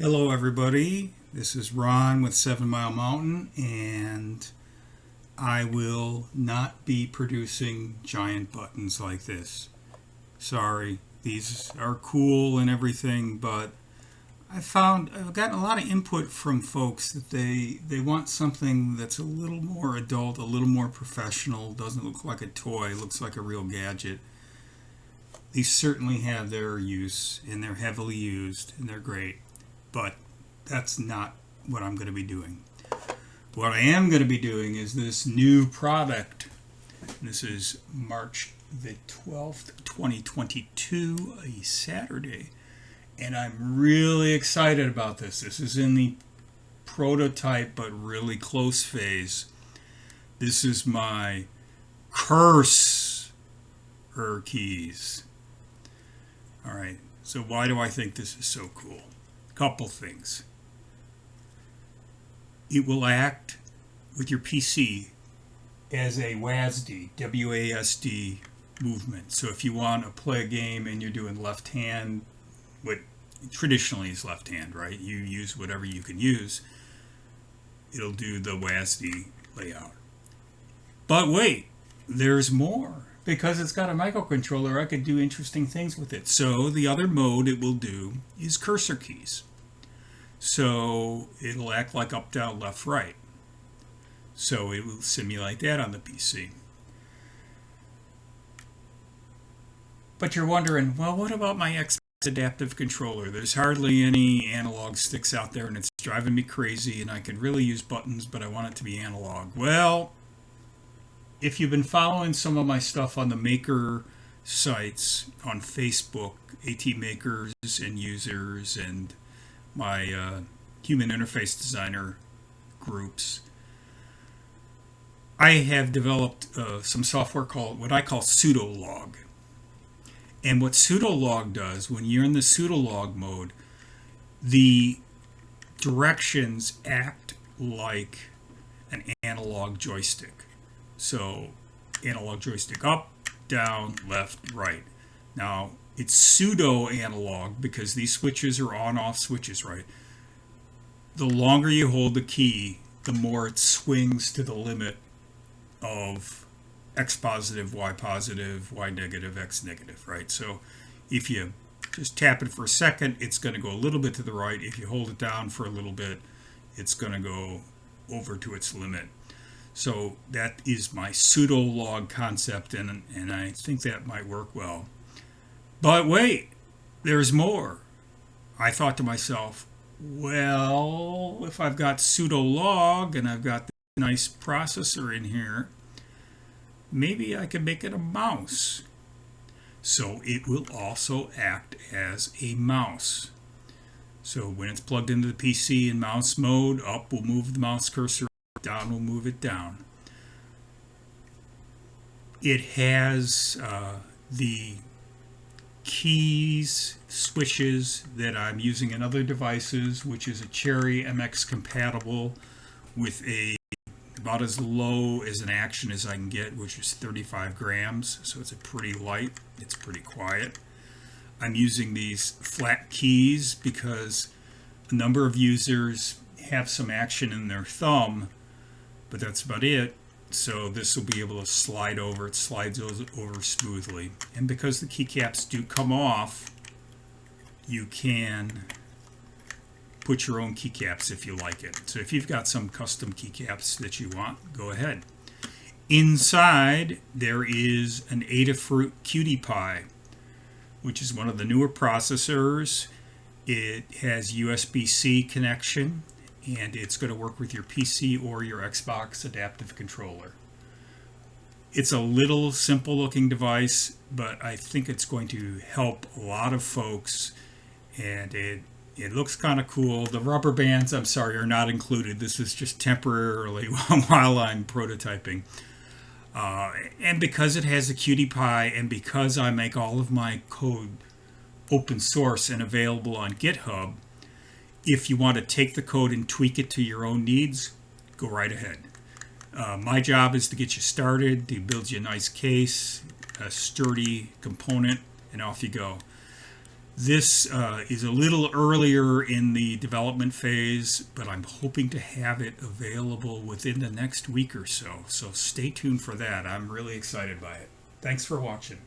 Hello everybody, this is Ron with 7 Mile Mountain, and I will not be producing giant buttons like this. Sorry, these are cool and everything, but I've gotten a lot of input from folks that they want something that's a little more adult, a little more professional, doesn't look like a toy, looks like a real gadget. These certainly have their use, and they're heavily used, and they're great. But that's not what I'm going to be doing. What I am going to be doing is this new product. This is March the 12th, 2022, a Saturday. And I'm really excited about this. This is in the prototype but really close phase. This is my cursor keys. All right, so why do I think this is so cool? Couple things. It will act with your PC as a WASD, W-A-S-D movement. So if you want to play a game and you're doing left hand, what traditionally is left hand, right? You use whatever you can use. It'll do the WASD layout. But wait, there's more. Because it's got a microcontroller, I could do interesting things with it. So the other mode it will do is cursor keys. So it'll act like up, down, left, right. So it will simulate that on the PC. But you're wondering, well, what about my Xbox adaptive controller? There's hardly any analog sticks out there, and it's driving me crazy, and I could really use buttons, but I want it to be analog. Well, if you've been following some of my stuff on the maker sites on Facebook, AT makers and users, and my human interface designer groups, I have developed some software called what I call Pseudolog. And what Pseudolog does, when you're in the Pseudolog mode, the directions act like an analog joystick. So analog joystick up, down, left, right. Now it's pseudo analog because these switches are on-off switches, right? The longer you hold the key, the more it swings to the limit of X positive, Y positive, Y negative, X negative, right? So if you just tap it for a second, it's going to go a little bit to the right. If you hold it down for a little bit, it's going to go over to its limit. So that is my Pseudolog concept, and I think that might work well. But wait, there's more. I thought to myself, well, if I've got Pseudolog and I've got this nice processor in here, maybe I can make it a mouse. So it will also act as a mouse. So when it's plugged into the PC in mouse mode, up will move the mouse cursor, down will move it down. It has the keys, switches that I'm using in other devices, which is a Cherry MX compatible with about as low as an action as I can get, which is 35 grams. So it's a pretty light, it's pretty quiet. I'm using these flat keys because a number of users have some action in their thumb, but that's about it. So this will be able to slide over. It slides over smoothly. And because the keycaps do come off, you can put your own keycaps if you like it. So if you've got some custom keycaps that you want, go ahead. Inside, there is an Adafruit Cutie Pie, which is one of the newer processors. It has USB-C connection, and it's going to work with your PC or your Xbox adaptive controller. It's a little simple looking device, but I think it's going to help a lot of folks, and it looks kind of cool. The rubber bands, I'm sorry, are not included. This is just temporarily while I'm prototyping. And because it has a Cutie Pie, and because I make all of my code open source and available on GitHub, if you want to take the code and tweak it to your own needs, go right ahead. My job is to get you started, to build you a nice case, a sturdy component, and off you go. This is a little earlier in the development phase, but I'm hoping to have it available within the next week or so. So stay tuned for that. I'm really excited by it. Thanks for watching.